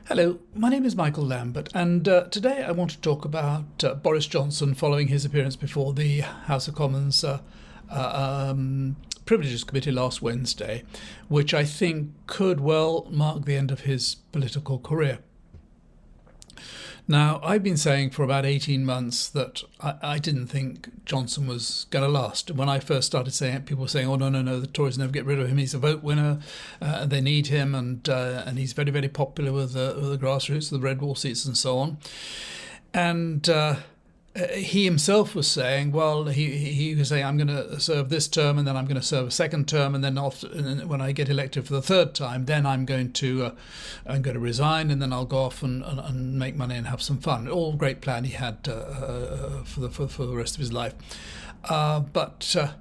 Hello, my name is Michael Lambert, and today I want to talk about Boris Johnson following his appearance before the House of Commons Privileges Committee last Wednesday, which I think could well mark the end of his political career. Now, I've been saying for about 18 months that I didn't think Johnson was going to last. When I first started saying it, people were saying, oh, no, the Tories never get rid of him. He's a vote winner, and they need him, and he's very, very popular with the grassroots, the red wall seats and so on. And he himself was saying, well, he was saying, I'm going to serve this term, and then I'm going to serve a second term, and then when I get elected for the third time, then I'm going to resign, and then I'll go off and make money and have some fun. All great plan he had for the rest of his life, but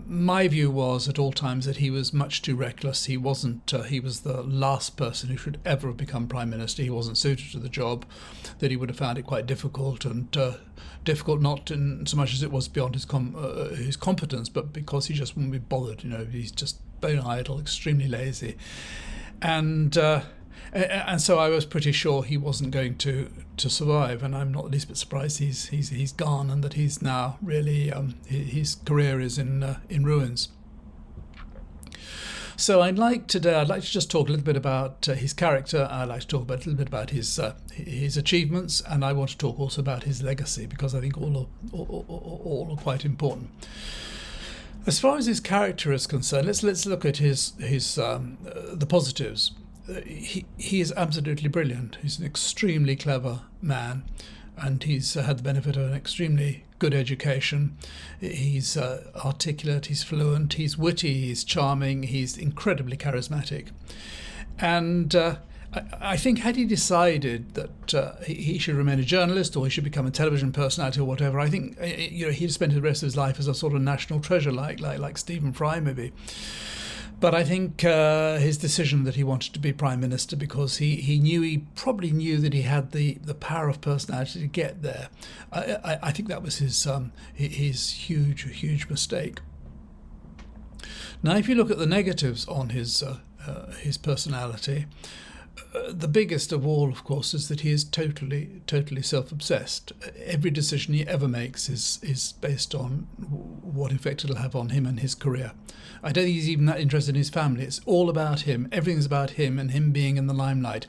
my view was at all times that he was much too reckless. He wasn't. He was the last person who should ever have become prime minister. He wasn't suited to the job. That he would have found it quite difficult, and difficult not in so much as it was beyond his competence, but because he just wouldn't be bothered. He's just bone idle, extremely lazy, and so I was pretty sure he wasn't going to survive, and I'm not the least bit surprised he's gone, and that he's now really his career is in ruins. So I'd like to just talk a little bit about his character. I'd like to talk a little bit about his achievements, and I want to talk also about his legacy, because I think all are quite important. As far as his character is concerned, let's look at his the positives. He is absolutely brilliant. He's an extremely clever man, and he's had the benefit of an extremely good education. He's articulate, he's fluent, he's witty, he's charming, he's incredibly charismatic. And I think had he decided that he should remain a journalist, or he should become a television personality or whatever, I think he'd spent the rest of his life as a sort of national treasure, like Stephen Fry maybe. But I think his decision that he wanted to be prime minister because he probably knew that he had the power of personality to get there. I think that was his huge mistake. Now, if you look at the negatives on his personality, the biggest of all, of course, is that he is totally self-obsessed. Every decision he ever makes is based on what effect it'll have on him and his career. I don't think he's even that interested in his family. It's all about him. Everything's about him and him being in the limelight.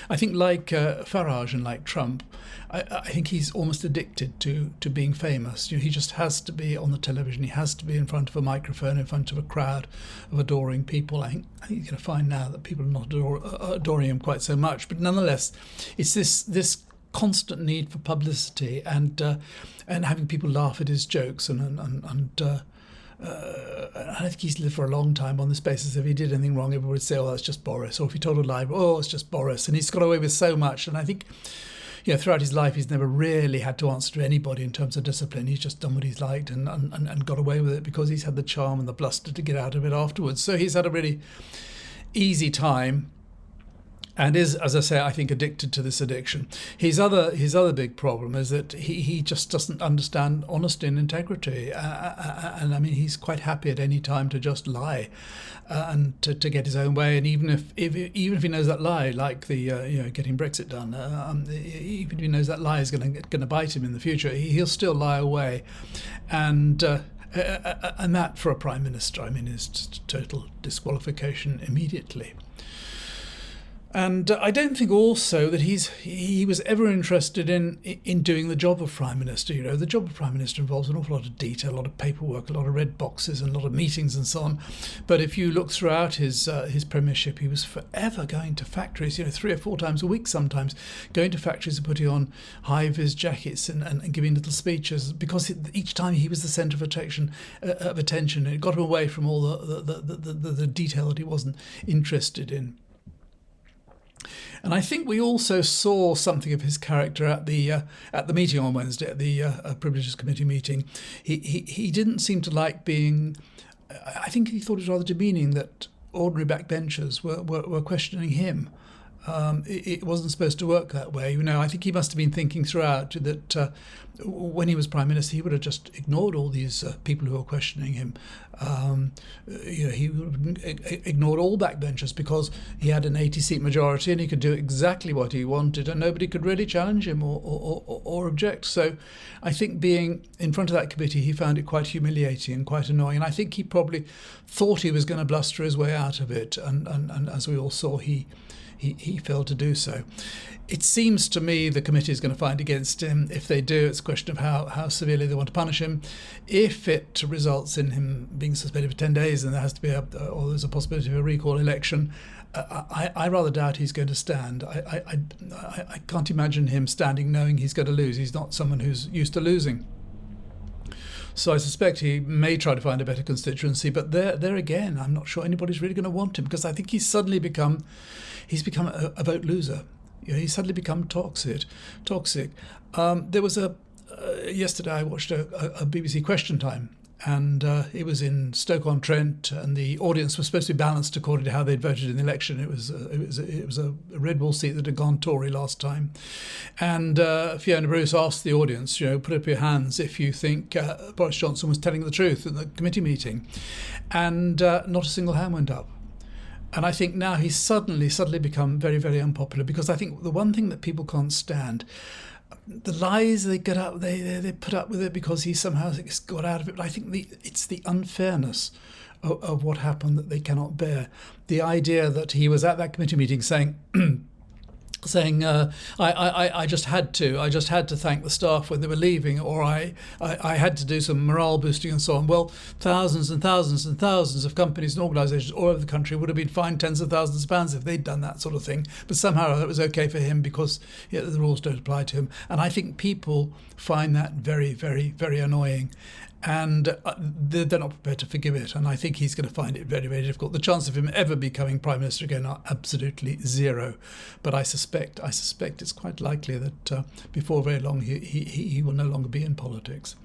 I think like Farage and like Trump, I think he's almost addicted to being famous. He just has to be on the television. He has to be in front of a microphone, in front of a crowd of adoring people. I think he's going to find now that people are not adoring him quite so much. But nonetheless, it's this constant need for publicity and having people laugh at his jokes and I think he's lived for a long time on this basis. If he did anything wrong, everyone would say, oh, that's just Boris. Or if he told a lie, oh, it's just Boris. And he's got away with so much. And I think, throughout his life, he's never really had to answer to anybody in terms of discipline. He's just done what he's liked and got away with it because he's had the charm and the bluster to get out of it afterwards. So he's had a really easy time, and is, as I say, I think addicted to this addiction. His other big problem is that he just doesn't understand honesty and integrity, and I mean he's quite happy at any time to just lie, and to get his own way. And even if he knows that lie, like the getting Brexit done, even if he knows that lie is going to bite him in the future, he'll still lie away, and that for a prime minister, I mean, is just total disqualification immediately. And I don't think also that he was ever interested in doing the job of prime minister. The job of prime minister involves an awful lot of detail, a lot of paperwork, a lot of red boxes, and a lot of meetings and so on. But if you look throughout his premiership, he was forever going to factories, 3 or 4 times a week sometimes, going to factories and putting on high-vis jackets and giving little speeches, because each time he was the centre of attention. It got him away from all the detail that he wasn't interested in. And I think we also saw something of his character at the meeting on Wednesday, at the Privileges Committee meeting. He didn't seem to like being. I think he thought it was rather demeaning that ordinary backbenchers were questioning him. It wasn't supposed to work that way. I think he must have been thinking throughout that when he was Prime Minister, he would have just ignored all these people who were questioning him. He would have ignored all backbenchers because he had an 80-seat majority and he could do exactly what he wanted and nobody could really challenge him or object. So I think being in front of that committee, he found it quite humiliating and quite annoying. And I think he probably thought he was going to bluster his way out of it. And as we all saw, he failed to do so. It seems to me the committee is going to find against him. If they do, it's a question of how severely they want to punish him. If it results in him being suspended for 10 days and there has to be or there's a possibility of a recall election, I rather doubt he's going to stand. I can't imagine him standing knowing he's going to lose. He's not someone who's used to losing. So I suspect he may try to find a better constituency, but there again, I'm not sure anybody's really going to want him because I think he's become a vote loser. He's suddenly become toxic. There was yesterday I watched a BBC Question Time, and it was in Stoke-on-Trent, and the audience was supposed to be balanced according to how they'd voted in the election. It was a red wall seat that had gone Tory last time, and Fiona Bruce asked the audience, put up your hands if you think Boris Johnson was telling the truth in the committee meeting, and not a single hand went up. And I think now he's suddenly become very, very unpopular because I think the one thing that people can't stand, the lies they get up, they put up with it because he somehow got out of it. But I think it's the unfairness of what happened that they cannot bear. The idea that he was at that committee meeting saying, I just had to thank the staff when they were leaving, or I had to do some morale boosting and so on. Well, thousands and thousands and thousands of companies and organisations all over the country would have been fined tens of thousands of pounds if they'd done that sort of thing. But somehow it was okay for him because the rules don't apply to him. And I think people find that very, very, very annoying. And they're not prepared to forgive it. And I think he's going to find it very, very difficult. The chance of him ever becoming Prime Minister again are absolutely zero. But I suspect it's quite likely that before very long he will no longer be in politics.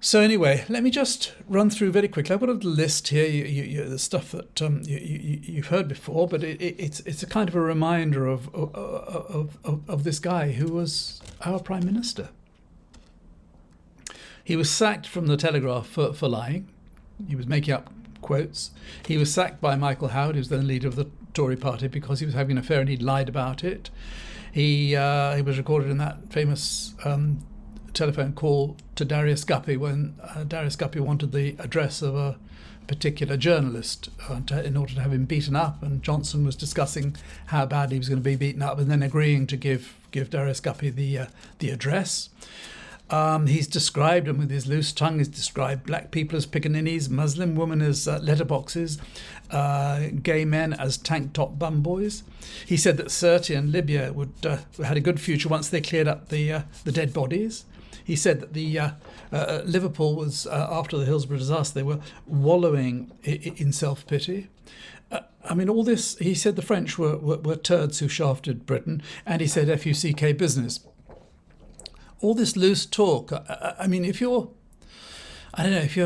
So anyway, let me just run through very quickly. I've got a little list here, the stuff that you've heard before, but it's a kind of a reminder of this guy who was our Prime Minister. He was sacked from the Telegraph for lying. He was making up quotes. He was sacked by Michael Howard, who was then the leader of the Tory party, because he was having an affair and he'd lied about it. He was recorded in that famous telephone call to Darius Guppy when Darius Guppy wanted the address of a particular journalist in order to have him beaten up, and Johnson was discussing how badly he was going to be beaten up and then agreeing to give Darius Guppy the address. He's described, and with his loose tongue, he's described black people as pickaninnies, Muslim women as letterboxes, gay men as tank-top bum boys. He said that Sirte and Libya had a good future once they cleared up the dead bodies. He said that the Liverpool was, after the Hillsborough disaster, they were wallowing in self-pity. All this, he said the French were turds who shafted Britain, and he said FUCK business. All this loose talk, if you're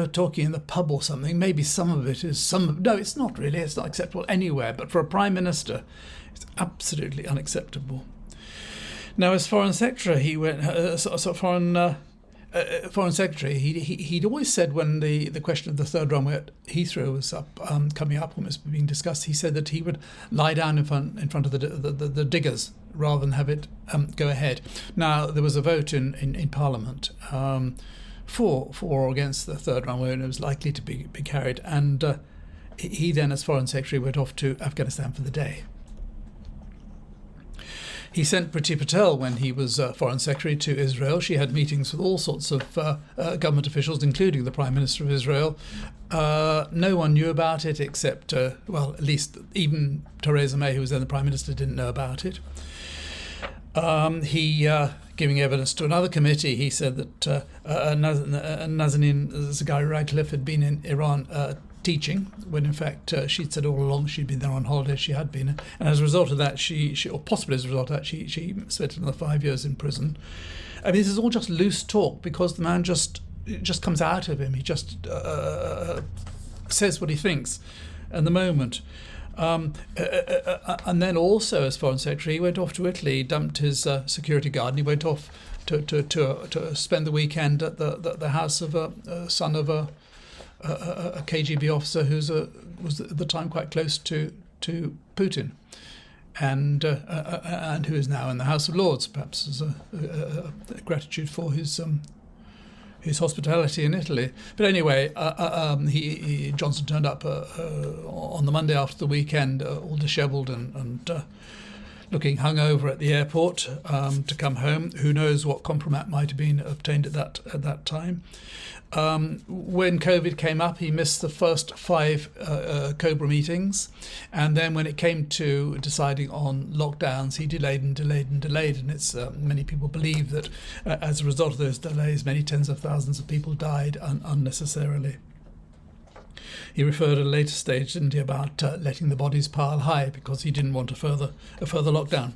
talking in the pub or something, maybe some of it is no, it's not really, it's not acceptable anywhere, but for a Prime Minister, it's absolutely unacceptable. Now, as Foreign Secretary, he went, Foreign Secretary, he'd always said when the question of the third runway at Heathrow was coming up when it was being discussed, he said that he would lie down in front of the diggers rather than have it go ahead. Now, there was a vote in Parliament for or against the third runway, and it was likely to be carried. And he then, as Foreign Secretary, went off to Afghanistan for the day. He sent Priti Patel, when he was Foreign Secretary, to Israel. She had meetings with all sorts of government officials, including the Prime Minister of Israel. No one knew about it except, at least even Theresa May, who was then the Prime Minister, didn't know about it. He, giving evidence to another committee, he said that Nazanin Zaghari-Ratcliffe had been in Iran teaching, when in fact she'd said all along she'd been there on holiday. She had been, and as a result of that, she spent another 5 years in prison. This is all just loose talk because the man just comes out of him. He just says what he thinks at the moment. And then also, as Foreign Secretary, he went off to Italy, dumped his security guard, and he went off to spend the weekend at the house of a son of a KGB officer who was at the time quite close to Putin, and who is now in the House of Lords, perhaps as a gratitude for his hospitality in Italy. But anyway, Johnson turned up on the Monday after the weekend, all dishevelled and looking hungover at the airport to come home. Who knows what compromat might have been obtained at that time. When COVID came up, he missed the first 5 Cobra meetings, and then when it came to deciding on lockdowns, he delayed and delayed and delayed. And it's many people believe that as a result of those delays, many tens of thousands of people died unnecessarily. He referred at a later stage, didn't he, about letting the bodies pile high because he didn't want a further lockdown.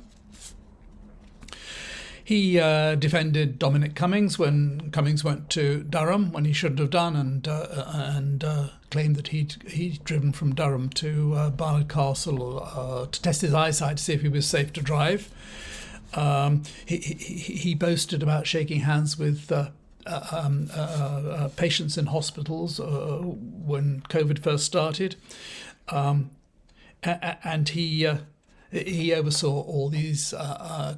He defended Dominic Cummings when Cummings went to Durham when he shouldn't have done, and claimed that he'd driven from Durham to Barnard Castle to test his eyesight to see if he was safe to drive. He boasted about shaking hands with patients in hospitals when COVID first started, and he oversaw all these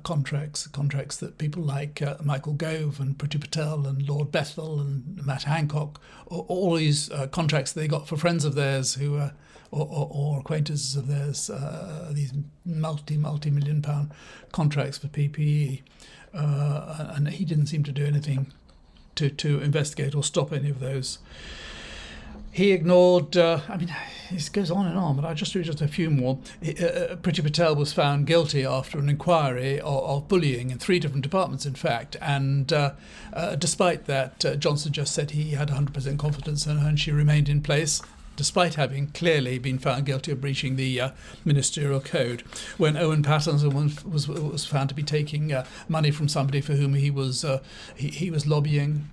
contracts that people like Michael Gove and Priti Patel and Lord Bethel and Matt Hancock, all these contracts they got for friends of theirs who or acquaintances of theirs, these multi-million pound contracts for PPE, and he didn't seem to do anything to investigate or stop any of those. He ignored, this goes on and on, but I'll just read just a few more. Priti Patel was found guilty after an inquiry of bullying in 3 different departments, in fact. And despite that, Johnson just said he had 100% confidence in her and she remained in place, despite having clearly been found guilty of breaching the ministerial code. When Owen Patterson was found to be taking money from somebody for whom he was lobbying,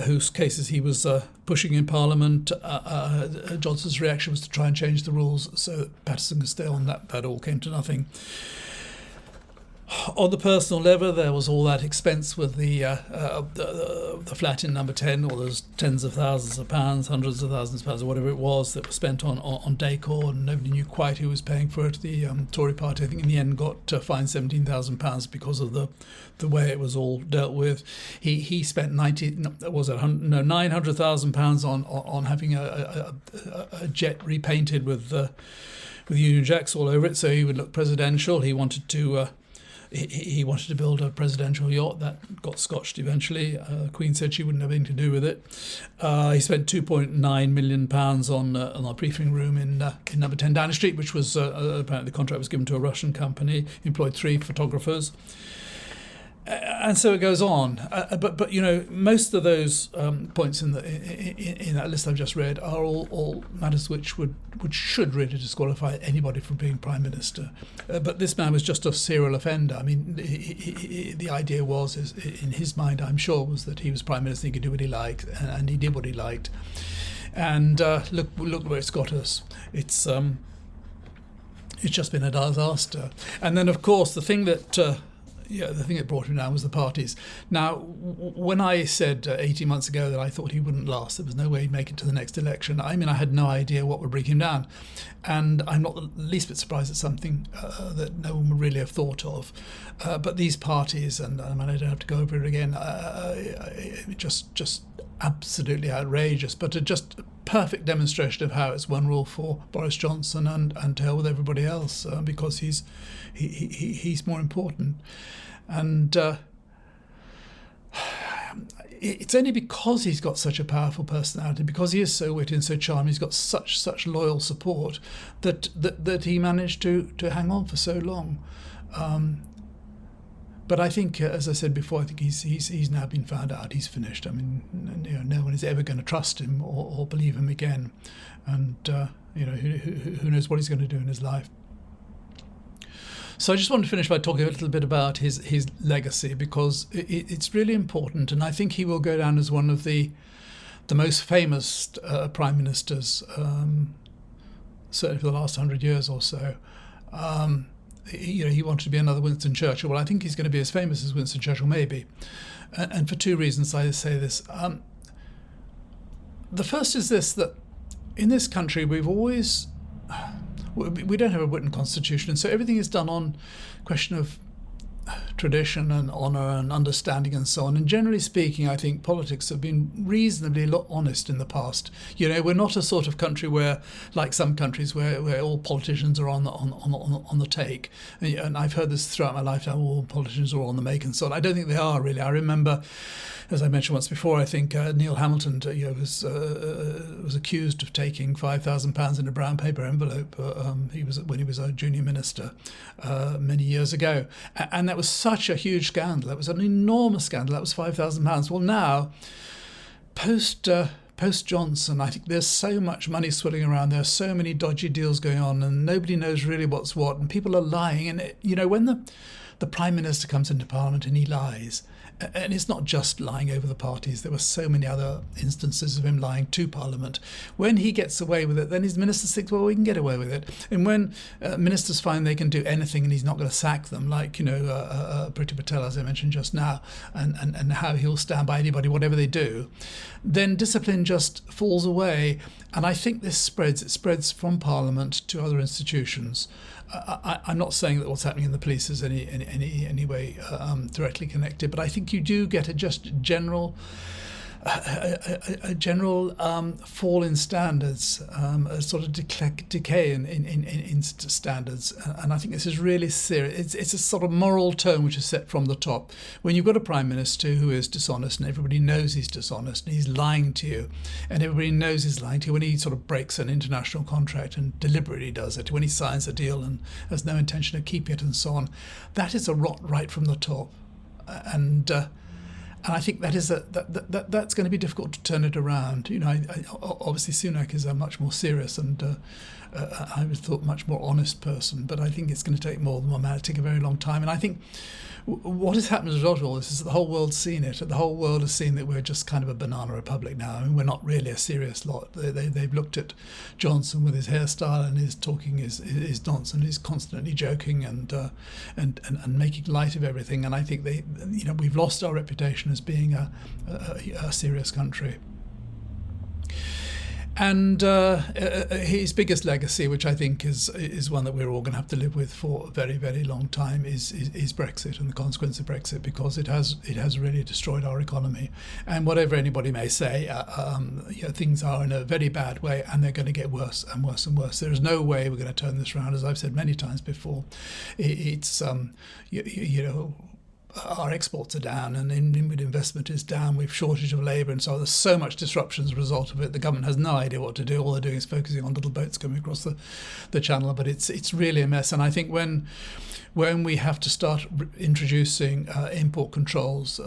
whose cases he was pushing in Parliament, Johnson's reaction was to try and change the rules so that Patterson could stay on. That all came to nothing. On the personal level, there was all that expense with the flat in Number 10, all those tens of thousands of pounds, hundreds of thousands of pounds, or whatever it was that was spent on decor, and nobody knew quite who was paying for it. The Tory party, I think, in the end got fined £17,000 because of the way it was all dealt with. He spent £900,000 on having a jet repainted with Union Jacks all over it, so he would look presidential. He wanted to build a presidential yacht that got scotched eventually. The Queen said she wouldn't have anything to do with it. He spent £2.9 million on a briefing room in Number 10 Downing Street, which was apparently the contract was given to a Russian company. He employed 3 photographers. And so it goes on, but most of those points in that list I've just read are all matters which should really disqualify anybody from being Prime Minister. But this man was just a serial offender. I mean, the idea was, in his mind, I'm sure, was that he was Prime Minister, he could do what he liked, and he did what he liked. And look where it's got us. It's just been a disaster. And then, of course, the thing that brought him down was the parties. Now, when I said 18 months ago that I thought he wouldn't last, there was no way he'd make it to the next election, I had no idea what would bring him down. And I'm not the least bit surprised at something that no one would really have thought of. But these parties, and I don't have to go over it again, just absolutely outrageous, but just a perfect demonstration of how it's one rule for Boris Johnson and to hell with everybody else, because he's more important. And it's only because he's got such a powerful personality, because he is so witty and so charming, he's got such loyal support that he managed to hang on for so long. But I think, as I said before, I think he's now been found out. He's finished. I mean, no one is ever going to trust him or believe him again. And who knows what he's going to do in his life. So I just want to finish by talking a little bit about his legacy, because it's really important, and I think he will go down as one of the the most famous prime ministers, certainly for the last 100 years or so. He wanted to be another Winston Churchill. Well, I think he's going to be as famous as Winston Churchill, maybe. And for two reasons I say this. The first is this, that in this country we don't have a written constitution, and so everything is done on question of tradition and honour and understanding and so on. And generally speaking, I think politics have been reasonably honest in the past. We're not a sort of country where, like some countries, where all politicians are on the take. And I've heard this throughout my lifetime. All politicians are on the make and so on. I don't think they are really. I remember, as I mentioned once before, I think Neil Hamilton was accused of taking £5,000 in a brown paper envelope. When he was a junior minister many years ago, and that was such a huge scandal. That was an enormous scandal. That was £5,000. Well, now, post Johnson, I think there's so much money swirling around. There are so many dodgy deals going on, and nobody knows really what's what, and people are lying. And when the Prime Minister comes into Parliament and he lies, and it's not just lying over the parties. There were so many other instances of him lying to Parliament. When he gets away with it, then his ministers think, well, we can get away with it. And when ministers find they can do anything and he's not going to sack them, like, Priti Patel, as I mentioned just now, and how he'll stand by anybody, whatever they do, then discipline just falls away. And I think this spreads. It spreads from Parliament to other institutions. I'm not saying that what's happening in the police is any way directly connected, but I think you do get a general fall in standards, a sort of decay in standards, and I think this is really serious. It's a sort of moral tone which is set from the top. When you've got a Prime Minister who is dishonest, and everybody knows he's dishonest, and he's lying to you, and everybody knows he's lying to you, when he sort of breaks an international contract and deliberately does it, when he signs a deal and has no intention of keeping it and so on, that is a rot right from the top. And I think that's going to be difficult to turn it around. Obviously Sunak is a much more serious and I would thought much more honest person, but I think it's going to take more than 1 man. It'll take a very long time. And I think what has happened as a result of all this is that the whole world's seen it. The whole world has seen that we're just kind of a banana republic now. I mean, we're not really a serious lot. They've looked at Johnson with his hairstyle and his talking is nonsense. He's constantly joking and making light of everything. And I think we've lost our reputation as being a serious country. And his biggest legacy, which I think is one that we're all going to have to live with for a very, very long time, is Brexit and the consequence of Brexit, because it has really destroyed our economy. And whatever anybody may say, things are in a very bad way, and they're going to get worse and worse and worse. There is no way we're going to turn this around. As I've said many times before, our exports are down and inward investment is down. We've shortage of labour and so on. There's so much disruption as a result of it. The government has no idea what to do. All they're doing is focusing on little boats coming across the channel. But it's really a mess. And I think when we have to start introducing import controls,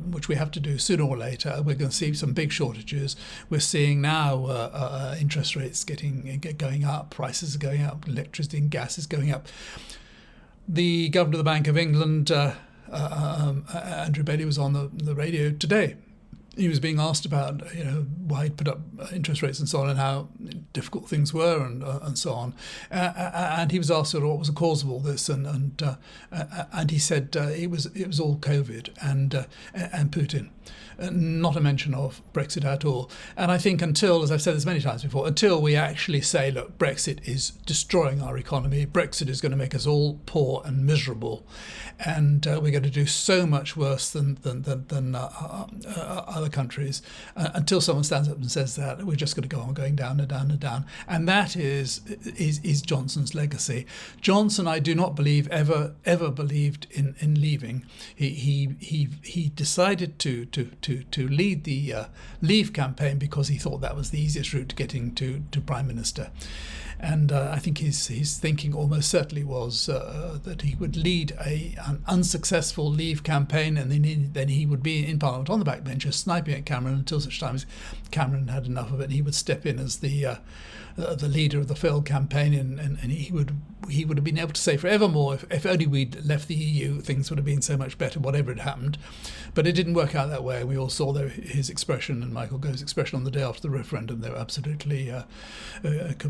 which we have to do sooner or later, we're going to see some big shortages. We're seeing now interest rates going up, prices are going up, electricity and gas is going up. The governor of the Bank of England, Andrew Bailey, was on the radio today. He was being asked about why he'd put up interest rates and so on, and how difficult things were and so on. And he was asked what was the cause of all this, and he said it was all COVID and Putin. Not a mention of Brexit at all. And I think until, as I've said this many times before, until we actually say, look, Brexit is destroying our economy, Brexit is going to make us all poor and miserable, and we're going to do so much worse than other countries, until someone stands up and says that, we're just going to go on going down and down and down. And that is Johnson's legacy. Johnson, I do not believe, ever believed in leaving. He decided to lead the Leave campaign because he thought that was the easiest route to getting to Prime Minister. And I think his thinking almost certainly was that he would lead an unsuccessful Leave campaign, and then he would be in Parliament on the backbench sniping at Cameron until such time as Cameron had enough of it, and he would step in as the leader of the failed campaign, and he would he would have been able to say forevermore, if only we'd left the EU, things would have been so much better, whatever had happened. But it didn't work out that way. We all saw his expression and Michael Gove's expression on the day after the referendum. They were absolutely,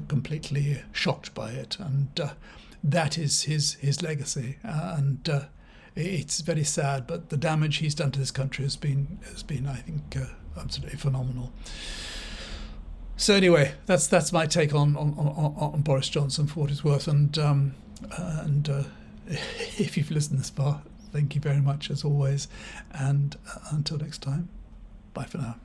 completely shocked by it. And that is his legacy. And it's very sad, but the damage he's done to this country has been, I think, absolutely phenomenal. So anyway, that's my take on Boris Johnson, for what it's worth. And if you've listened this far, thank you very much as always. And until next time, bye for now.